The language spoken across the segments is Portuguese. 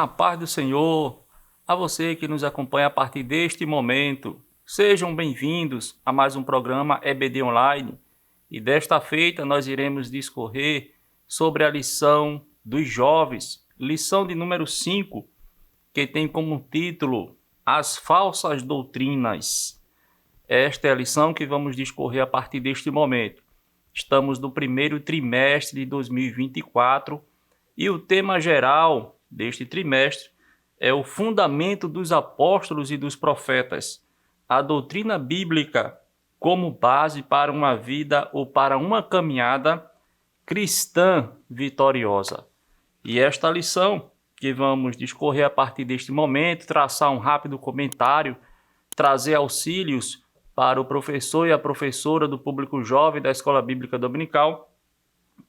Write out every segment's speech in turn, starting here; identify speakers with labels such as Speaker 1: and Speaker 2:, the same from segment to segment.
Speaker 1: A paz do Senhor, a você que nos acompanha a partir deste momento. Sejam bem-vindos a mais um programa EBD Online. E desta feita nós iremos discorrer sobre a lição dos jovens, lição de número 5, que tem como título As Falsas Doutrinas. Esta é a lição que vamos discorrer a partir deste momento. Estamos no primeiro trimestre de 2024 e o tema geral deste trimestre é o fundamento dos apóstolos e dos profetas, a doutrina bíblica como base para uma vida ou para uma caminhada cristã vitoriosa. E esta lição que vamos discorrer a partir deste momento, traçar um rápido comentário, trazer auxílios para o professor e a professora do público jovem da Escola Bíblica Dominical,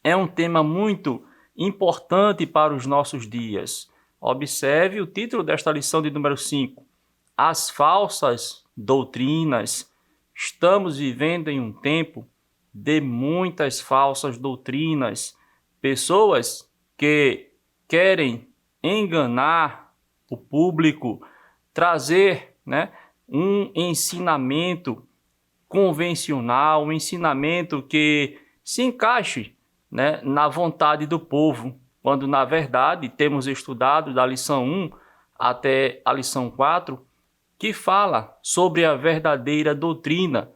Speaker 1: é um tema muito importante para os nossos dias. Observe o título desta lição de número 5, As Falsas Doutrinas. Estamos vivendo em um tempo de muitas falsas doutrinas, pessoas que querem enganar o público, trazer, um ensinamento convencional, um ensinamento que se encaixe na vontade do povo, quando na verdade temos estudado da lição 1 até a lição 4, que fala sobre a verdadeira doutrina.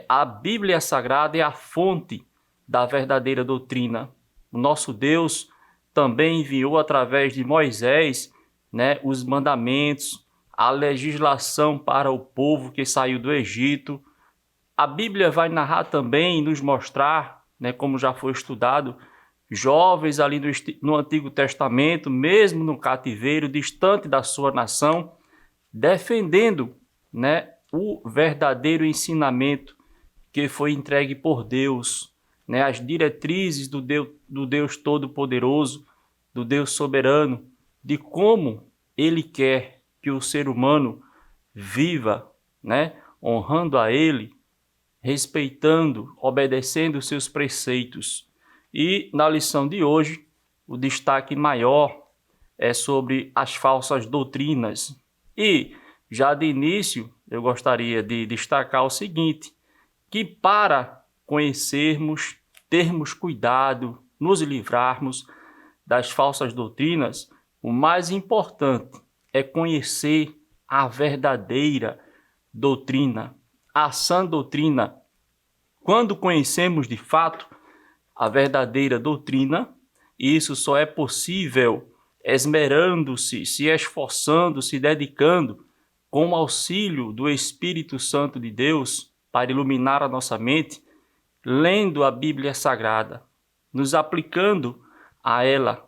Speaker 1: A Bíblia Sagrada é a fonte da verdadeira doutrina. O nosso Deus também enviou através de Moisés os mandamentos, a legislação para o povo que saiu do Egito. A Bíblia vai narrar também e nos mostrar, como já foi estudado, jovens ali no Antigo Testamento, mesmo no cativeiro, distante da sua nação, defendendo o verdadeiro ensinamento que foi entregue por Deus, as diretrizes do Deus Todo-Poderoso, do Deus Soberano, de como Ele quer que o ser humano viva, honrando a Ele, respeitando, obedecendo os seus preceitos. E na lição de hoje, o destaque maior é sobre as falsas doutrinas. E, já de início, eu gostaria de destacar o seguinte, que para conhecermos, termos cuidado, nos livrarmos das falsas doutrinas, o mais importante é conhecer a verdadeira doutrina, a sã doutrina. Quando conhecemos de fato a verdadeira doutrina, isso só é possível esmerando-se, se esforçando, se dedicando com o auxílio do Espírito Santo de Deus para iluminar a nossa mente, lendo a Bíblia Sagrada, nos aplicando a ela,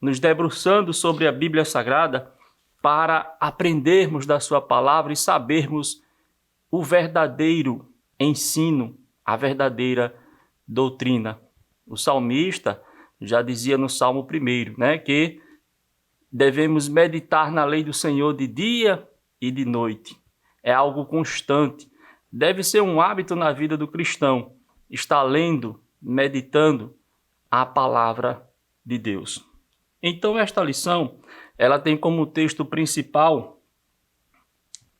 Speaker 1: nos debruçando sobre a Bíblia Sagrada para aprendermos da sua palavra e sabermos o verdadeiro ensino, a verdadeira doutrina. O salmista já dizia no Salmo 1, que devemos meditar na lei do Senhor de dia e de noite. É algo constante. Deve ser um hábito na vida do cristão, estar lendo, meditando a palavra de Deus. Então, esta lição, ela tem como texto principal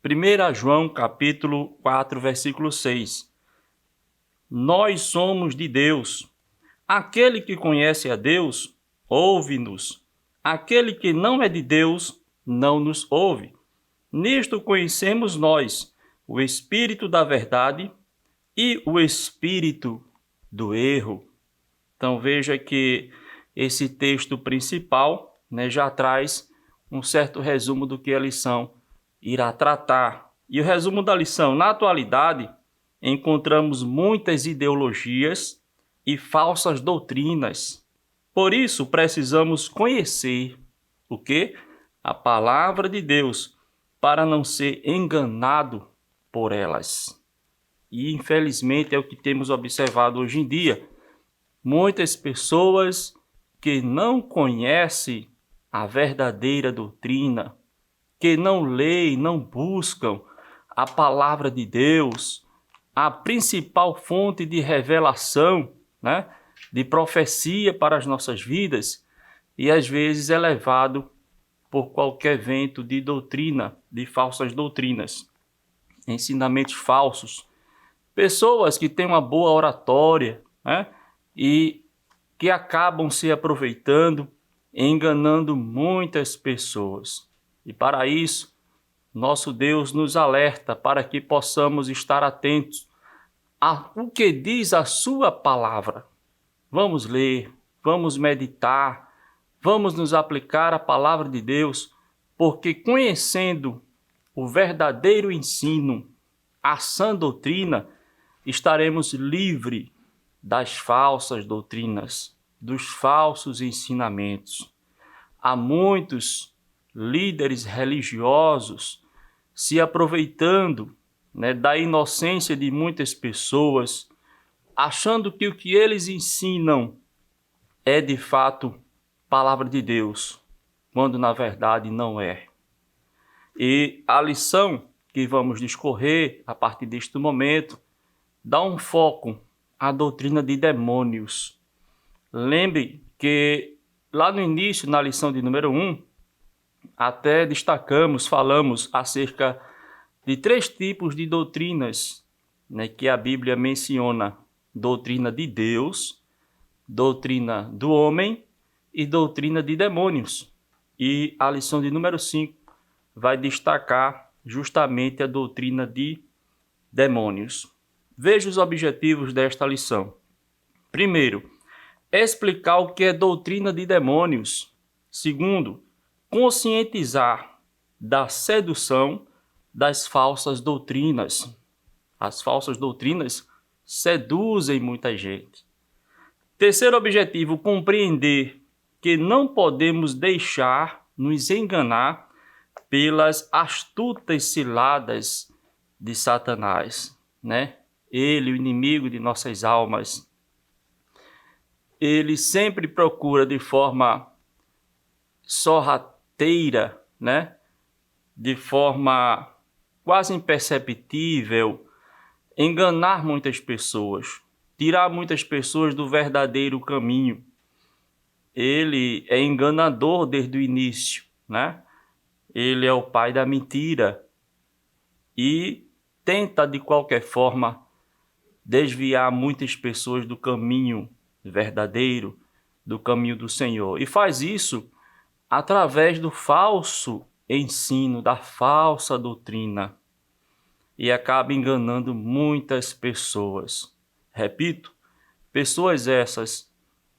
Speaker 1: 1 João capítulo 4, versículo 6. Nós somos de Deus. Aquele que conhece a Deus, ouve-nos. Aquele que não é de Deus, não nos ouve. Nisto conhecemos nós, o Espírito da verdade e o Espírito do erro. Então veja que esse texto principal já traz um certo resumo do que a lição irá tratar. E o resumo da lição, na atualidade, encontramos muitas ideologias e falsas doutrinas. Por isso, precisamos conhecer o quê? A palavra de Deus, para não ser enganado por elas. E, infelizmente, é o que temos observado hoje em dia. Muitas pessoas que não conhecem a verdadeira doutrina, que não leem, não buscam a palavra de Deus, a principal fonte de revelação, de profecia para as nossas vidas, e às vezes é levado por qualquer vento de doutrina, de falsas doutrinas, ensinamentos falsos. Pessoas que têm uma boa oratória, né? E que acabam se aproveitando, enganando muitas pessoas. E para isso, nosso Deus nos alerta para que possamos estar atentos ao que diz a sua palavra. Vamos ler, vamos meditar, vamos nos aplicar à palavra de Deus, porque conhecendo o verdadeiro ensino, a sã doutrina, estaremos livres das falsas doutrinas, dos falsos ensinamentos. Há muitos líderes religiosos se aproveitando, né, da inocência de muitas pessoas, achando que o que eles ensinam é de fato palavra de Deus, quando na verdade não é. E a lição que vamos discorrer a partir deste momento dá um foco à doutrina de demônios. Lembre que lá no início, na lição de número 1, até falamos acerca de 3 tipos de doutrinas, né, que a Bíblia menciona: doutrina de Deus, doutrina do homem e doutrina de demônios. E a lição de número 5 vai destacar justamente a doutrina de demônios. Veja os objetivos desta lição. Primeiro, explicar o que é doutrina de demônios. Segundo, conscientizar da sedução das falsas doutrinas. As falsas doutrinas seduzem muita gente. Terceiro objetivo, compreender que não podemos deixar nos enganar pelas astutas ciladas de Satanás, né? Ele, o inimigo de nossas almas, ele sempre procura de forma sorrateira, né? De forma quase imperceptível, enganar muitas pessoas, tirar muitas pessoas do verdadeiro caminho. Ele é enganador desde o início, né? Ele é o pai da mentira e tenta de qualquer forma desviar muitas pessoas do caminho verdadeiro, do caminho do Senhor. E faz isso através do falso ensino, da falsa doutrina. E acaba enganando muitas pessoas. Repito, pessoas essas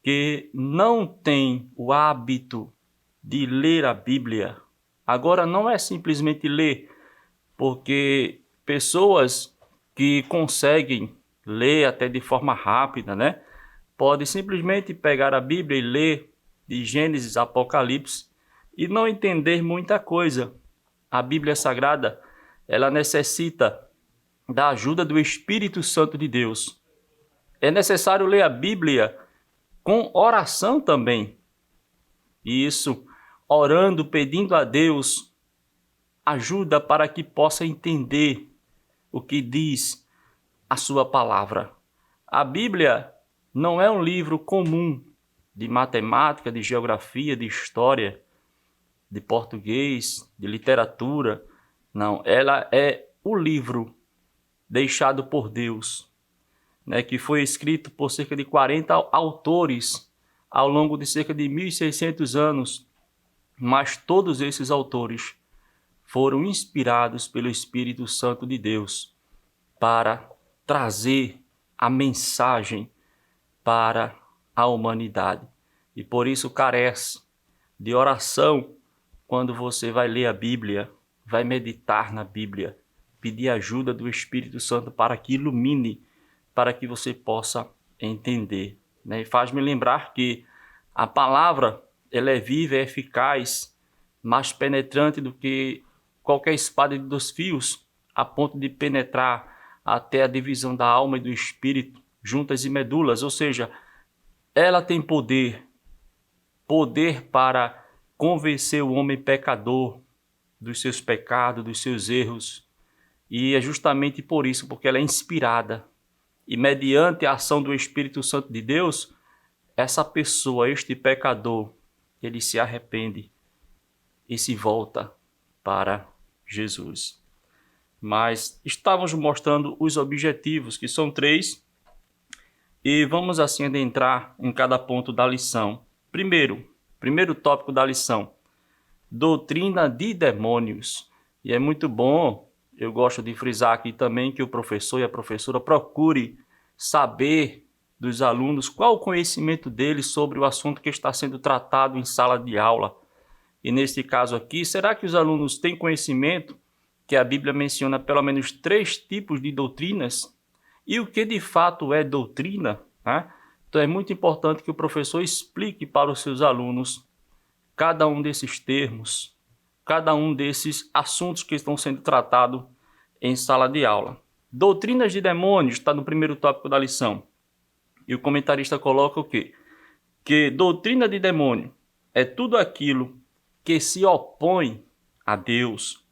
Speaker 1: que não têm o hábito de ler a Bíblia. Agora não é simplesmente ler, porque pessoas que conseguem ler até de forma rápida, né? Pode simplesmente pegar a Bíblia e ler de Gênesis a Apocalipse e não entender muita coisa. A Bíblia Sagrada, ela necessita da ajuda do Espírito Santo de Deus. É necessário ler a Bíblia com oração também. E isso, orando, pedindo a Deus ajuda para que possa entender o que diz a sua palavra. A Bíblia não é um livro comum de matemática, de geografia, de história, de português, de literatura. Não, ela é o livro deixado por Deus, né, que foi escrito por cerca de 40 autores ao longo de cerca de 1.600 anos, mas todos esses autores foram inspirados pelo Espírito Santo de Deus para trazer a mensagem para a humanidade. E por isso carece de oração quando você vai ler a Bíblia, vai meditar na Bíblia, pedir ajuda do Espírito Santo para que ilumine, para que você possa entender, né? E faz-me lembrar que a palavra, ela é viva, é eficaz, mais penetrante do que qualquer espada de 2 fios, a ponto de penetrar até a divisão da alma e do espírito, juntas e medulas. Ou seja, ela tem poder para convencer o homem pecador dos seus pecados, dos seus erros. E é justamente por isso, porque ela é inspirada. E mediante a ação do Espírito Santo de Deus, essa pessoa, este pecador, ele se arrepende e se volta para Jesus. Mas estávamos mostrando os objetivos, que são 3, e vamos assim adentrar em cada ponto da lição. Primeiro tópico da lição, doutrina de demônios. E é muito bom, eu gosto de frisar aqui também que o professor e a professora procure saber dos alunos qual o conhecimento deles sobre o assunto que está sendo tratado em sala de aula. E neste caso aqui, será que os alunos têm conhecimento que a Bíblia menciona pelo menos 3 tipos de doutrinas? E o que de fato é doutrina? Né? Então é muito importante que o professor explique para os seus alunos cada um desses termos, cada um desses assuntos que estão sendo tratados em sala de aula. Doutrinas de demônios está no primeiro tópico da lição. E o comentarista coloca o quê? Que doutrina de demônio é tudo aquilo que se opõe a Deus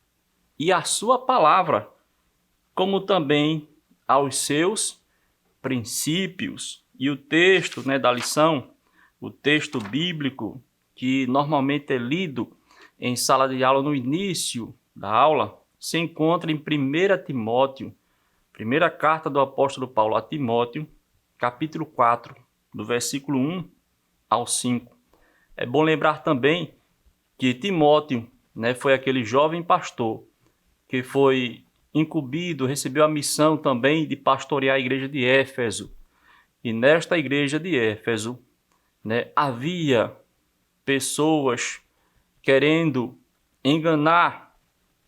Speaker 1: e à sua palavra, como também aos seus princípios. E o texto, da lição, o texto bíblico que normalmente é lido em sala de aula no início da aula, se encontra em 1 Timóteo, primeira carta do apóstolo Paulo a Timóteo, capítulo 4, do versículo 1 ao 5. É bom lembrar também que Timóteo, foi aquele jovem pastor que foi incumbido, recebeu a missão também de pastorear a igreja de Éfeso. E nesta igreja de Éfeso, havia pessoas querendo enganar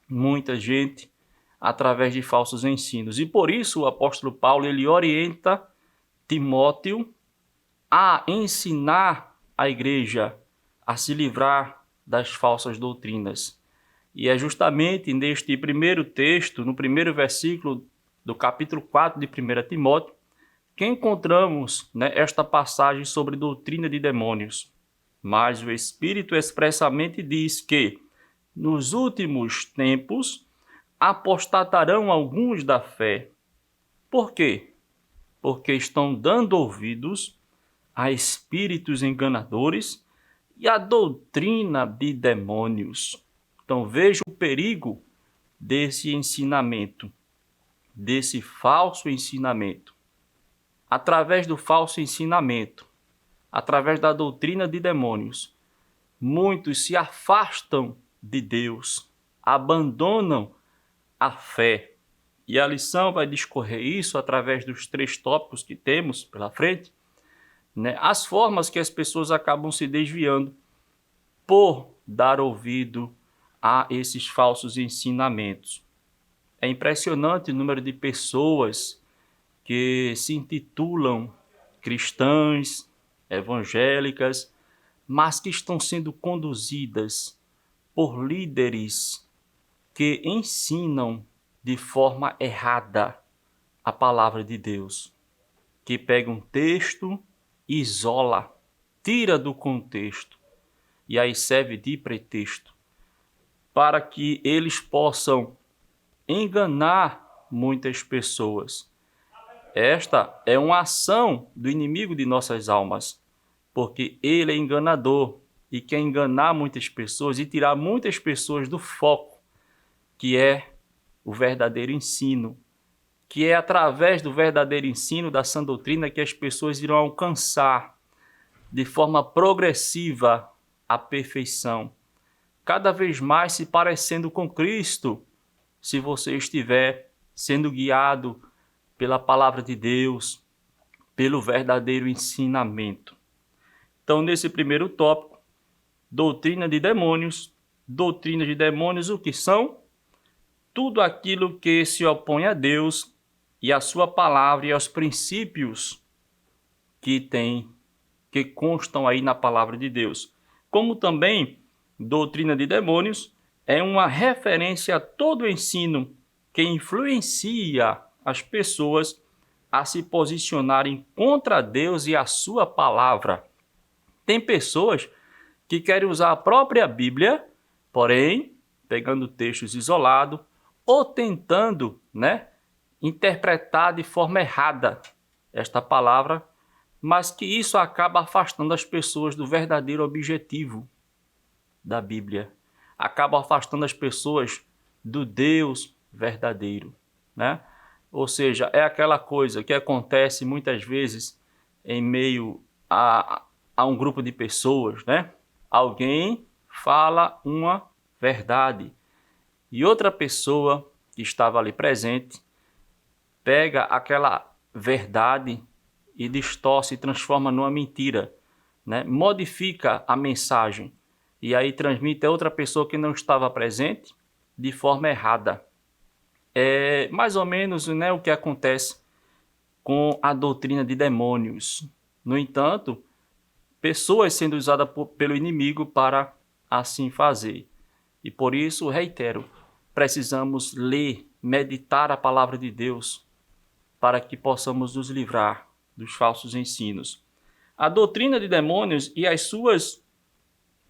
Speaker 1: muita gente através de falsos ensinos. E por isso o apóstolo Paulo ele orienta Timóteo a ensinar a igreja a se livrar das falsas doutrinas. E é justamente neste primeiro texto, no primeiro versículo do capítulo 4 de 1 Timóteo, que encontramos esta passagem sobre doutrina de demônios. Mas o Espírito expressamente diz que, nos últimos tempos, apostatarão alguns da fé. Por quê? Porque estão dando ouvidos a espíritos enganadores e a doutrina de demônios. Então veja o perigo desse ensinamento, desse falso ensinamento. Através do falso ensinamento, através da doutrina de demônios, muitos se afastam de Deus, abandonam a fé. E a lição vai discorrer isso através dos 3 tópicos que temos pela frente, as formas que as pessoas acabam se desviando por dar ouvido a esses falsos ensinamentos. É impressionante o número de pessoas que se intitulam cristãs, evangélicas, mas que estão sendo conduzidas por líderes que ensinam de forma errada a palavra de Deus, que pega um texto, isola, tira do contexto e aí serve de pretexto para que eles possam enganar muitas pessoas. Esta é uma ação do inimigo de nossas almas, porque ele é enganador e quer enganar muitas pessoas e tirar muitas pessoas do foco, que é o verdadeiro ensino, que é através do verdadeiro ensino da sã doutrina que as pessoas irão alcançar de forma progressiva a perfeição, cada vez mais se parecendo com Cristo, se você estiver sendo guiado pela palavra de Deus, pelo verdadeiro ensinamento. Então, nesse primeiro tópico, doutrina de demônios. Doutrina de demônios, o que são? Tudo aquilo que se opõe a Deus e a sua palavra e aos princípios que constam aí na palavra de Deus. Como também, doutrina de demônios é uma referência a todo ensino que influencia as pessoas a se posicionarem contra Deus e a sua palavra. Tem pessoas que querem usar a própria Bíblia, porém, pegando textos isolados, ou tentando, interpretar de forma errada esta palavra, mas que isso acaba afastando as pessoas do verdadeiro objetivo da Bíblia. acaba afastando as pessoas do Deus verdadeiro, né? Ou seja, é aquela coisa que acontece muitas vezes em meio a um grupo de pessoas, né? Alguém fala uma verdade e outra pessoa que estava ali presente pega aquela verdade e distorce e transforma numa mentira, né? Modifica a mensagem e aí transmite a outra pessoa que não estava presente de forma errada. É mais ou menos, né, o que acontece com a doutrina de demônios. No entanto, pessoas sendo usadas pelo inimigo para assim fazer. E por isso, reitero, precisamos ler, meditar a palavra de Deus para que possamos nos livrar dos falsos ensinos. A doutrina de demônios e as suas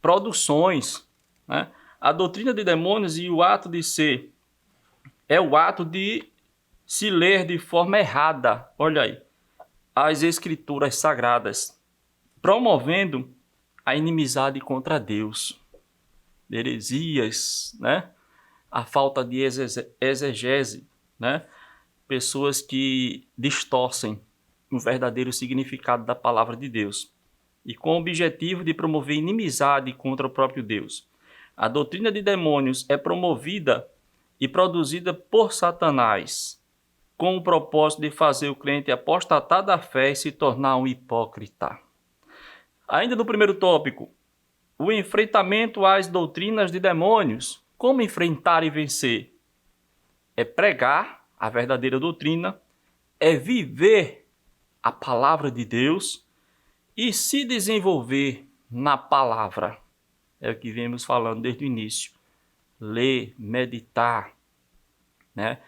Speaker 1: produções, né? A doutrina de demônios e o ato de ser é o ato de se ler de forma errada, olha aí, as escrituras sagradas, promovendo a inimizade contra Deus, heresias, né? A falta de exegese, né? Pessoas que distorcem o verdadeiro significado da palavra de Deus e com o objetivo de promover inimizade contra o próprio Deus. A doutrina de demônios é promovida e produzida por Satanás, com o propósito de fazer o crente apostatar da fé e se tornar um hipócrita. Ainda no primeiro tópico, o enfrentamento às doutrinas de demônios. Como enfrentar e vencer? É pregar a verdadeira doutrina, é viver a palavra de Deus e se desenvolver na palavra. É o que vemos falando desde o início. Ler, meditar, né?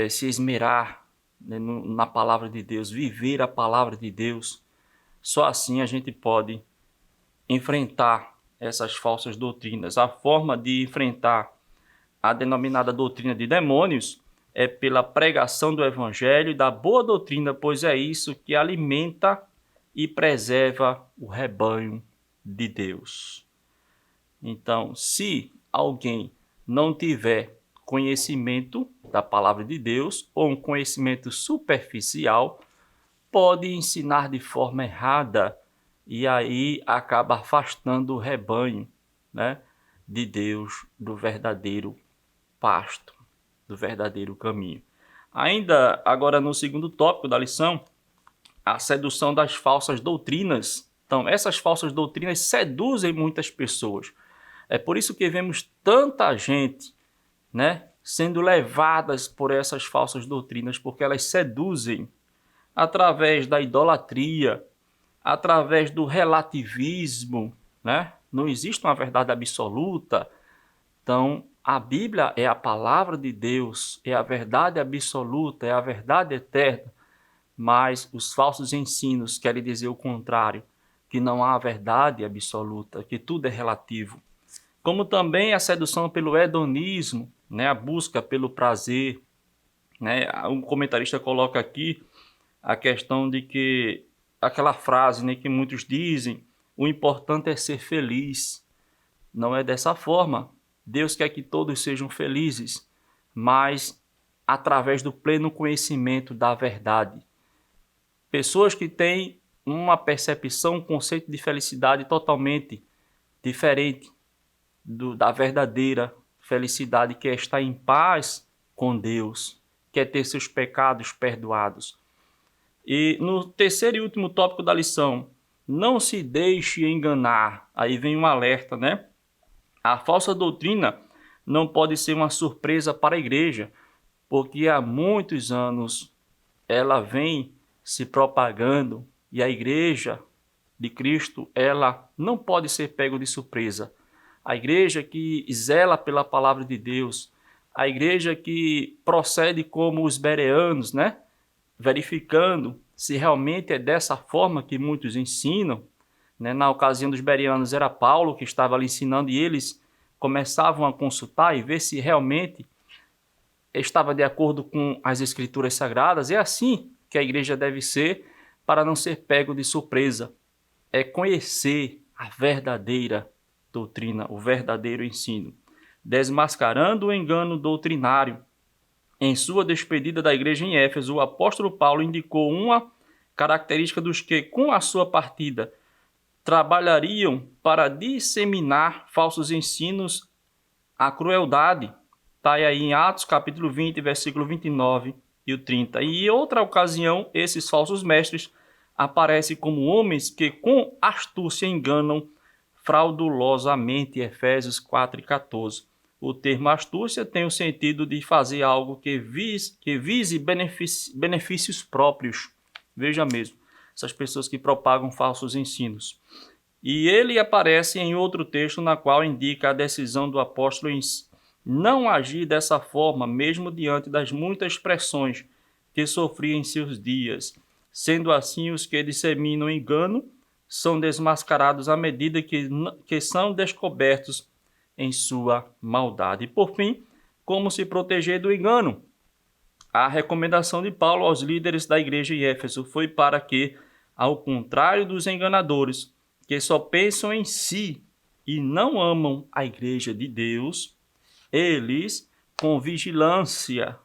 Speaker 1: Se esmerar, né, na palavra de Deus, viver a palavra de Deus. Só assim a gente pode enfrentar essas falsas doutrinas. A forma de enfrentar a denominada doutrina de demônios é pela pregação do evangelho e da boa doutrina, pois é isso que alimenta e preserva o rebanho de Deus. Então, se alguém não tiver conhecimento da palavra de Deus ou um conhecimento superficial, pode ensinar de forma errada e aí acaba afastando o rebanho, né, de Deus, do verdadeiro pasto, do verdadeiro caminho. Ainda agora no segundo tópico da lição, a sedução das falsas doutrinas. Então, essas falsas doutrinas seduzem muitas pessoas. É por isso que vemos tanta gente, né, sendo levadas por essas falsas doutrinas, porque elas seduzem através da idolatria, através do relativismo, né? Não existe uma verdade absoluta. Então, a Bíblia é a palavra de Deus, é a verdade absoluta, é a verdade eterna, mas os falsos ensinos querem dizer o contrário, que não há verdade absoluta, que tudo é relativo. Como também a sedução pelo hedonismo, né, a busca pelo prazer, né? Um comentarista coloca aqui a questão de que aquela frase, né, que muitos dizem, o importante é ser feliz. Não é dessa forma. Deus quer que todos sejam felizes, mas através do pleno conhecimento da verdade. Pessoas que têm uma percepção, um conceito de felicidade totalmente diferente da verdadeira felicidade, que é estar em paz com Deus, que é ter seus pecados perdoados. E no terceiro e último tópico da lição, não se deixe enganar. Aí vem um alerta, né? A falsa doutrina não pode ser uma surpresa para a igreja, porque há muitos anos ela vem se propagando e a igreja de Cristo, ela não pode ser pego de surpresa. A igreja que zela pela palavra de Deus, a igreja que procede como os bereanos, né? Verificando se realmente é dessa forma que muitos ensinam, né? Na ocasião dos bereanos era Paulo que estava ali ensinando e eles começavam a consultar e ver se realmente estava de acordo com as escrituras sagradas. É assim que a igreja deve ser para não ser pego de surpresa. É conhecer a verdadeira doutrina, o verdadeiro ensino, desmascarando o engano doutrinário. Em sua despedida da igreja em Éfeso, o apóstolo Paulo indicou uma característica dos que, com a sua partida, trabalhariam para disseminar falsos ensinos, a crueldade. Está aí em Atos capítulo 20, versículo 29 e o 30. E em outra ocasião, esses falsos mestres aparecem como homens que com astúcia enganam fraudulosamente. Efésios 4 e 14. O termo astúcia tem o sentido de fazer algo que vise benefícios próprios. Veja mesmo, essas pessoas que propagam falsos ensinos. E ele aparece em outro texto na qual indica a decisão do apóstolo em não agir dessa forma, mesmo diante das muitas pressões que sofria em seus dias. Sendo assim, os que disseminam engano são desmascarados à medida que são descobertos em sua maldade. E por fim, como se proteger do engano? A recomendação de Paulo aos líderes da igreja em Éfeso foi para que, ao contrário dos enganadores, que só pensam em si e não amam a igreja de Deus, eles, com vigilância,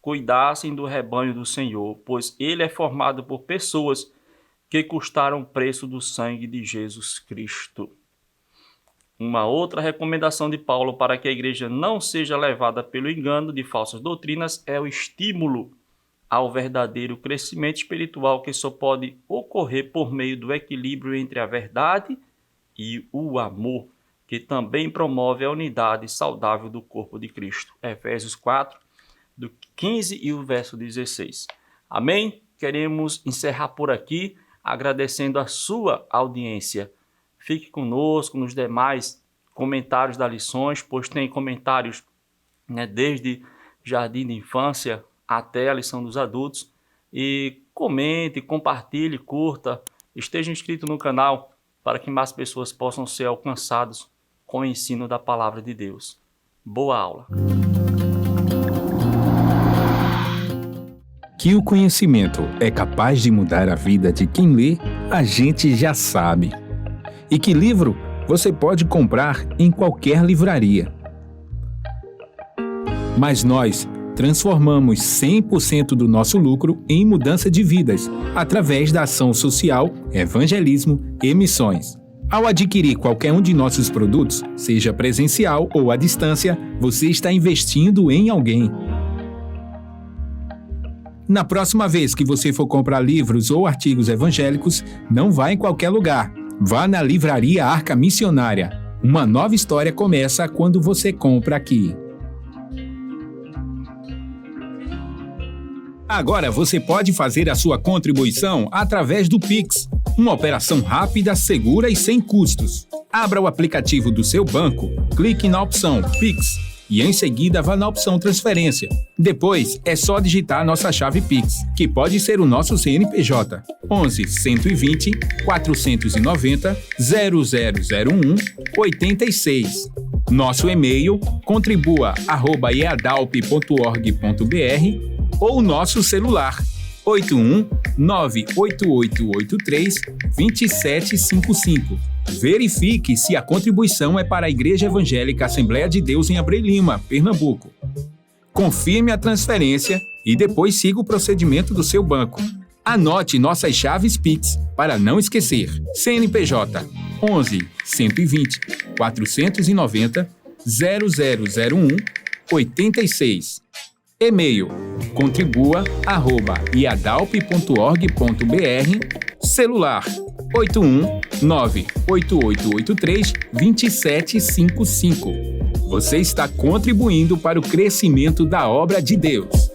Speaker 1: cuidassem do rebanho do Senhor, pois ele é formado por pessoas que custaram o preço do sangue de Jesus Cristo. Uma outra recomendação de Paulo para que a igreja não seja levada pelo engano de falsas doutrinas é o estímulo ao verdadeiro crescimento espiritual que só pode ocorrer por meio do equilíbrio entre a verdade e o amor, que também promove a unidade saudável do corpo de Cristo. Efésios 4, do 15 e o verso 16. Amém? Queremos encerrar por aqui, agradecendo a sua audiência. Fique conosco nos demais comentários das lições, pois tem comentários desde jardim de infância até a lição dos adultos. E comente, compartilhe, curta, esteja inscrito no canal para que mais pessoas possam ser alcançadas com o ensino da palavra de Deus. Boa aula!
Speaker 2: Que o conhecimento é capaz de mudar a vida de quem lê, a gente já sabe. E que livro você pode comprar em qualquer livraria. Mas nós transformamos 100% do nosso lucro em mudança de vidas, através da ação social, evangelismo e missões. Ao adquirir qualquer um de nossos produtos, seja presencial ou à distância, você está investindo em alguém. Na próxima vez que você for comprar livros ou artigos evangélicos, não vá em qualquer lugar. Vá na Livraria Arca Missionária. Uma nova história começa quando você compra aqui. Agora você pode fazer a sua contribuição através do Pix. Uma operação rápida, segura e sem custos. Abra o aplicativo do seu banco, clique na opção Pix e em seguida vá na opção Transferência. Depois é só digitar nossa chave Pix, que pode ser o nosso CNPJ 11 120 490 0001 86. Nosso e-mail contribua@eadalp.org.br ou nosso celular 81-98883-2755. Verifique se a contribuição é para a Igreja Evangélica Assembleia de Deus em Abreu Lima, Pernambuco. Confirme a transferência e depois siga o procedimento do seu banco. Anote nossas chaves Pix para não esquecer. CNPJ 11 120 490 0001 86. E-mail contribua@iadalp.org.br. Celular 81-98883-2755. Você está contribuindo para o crescimento da obra de Deus.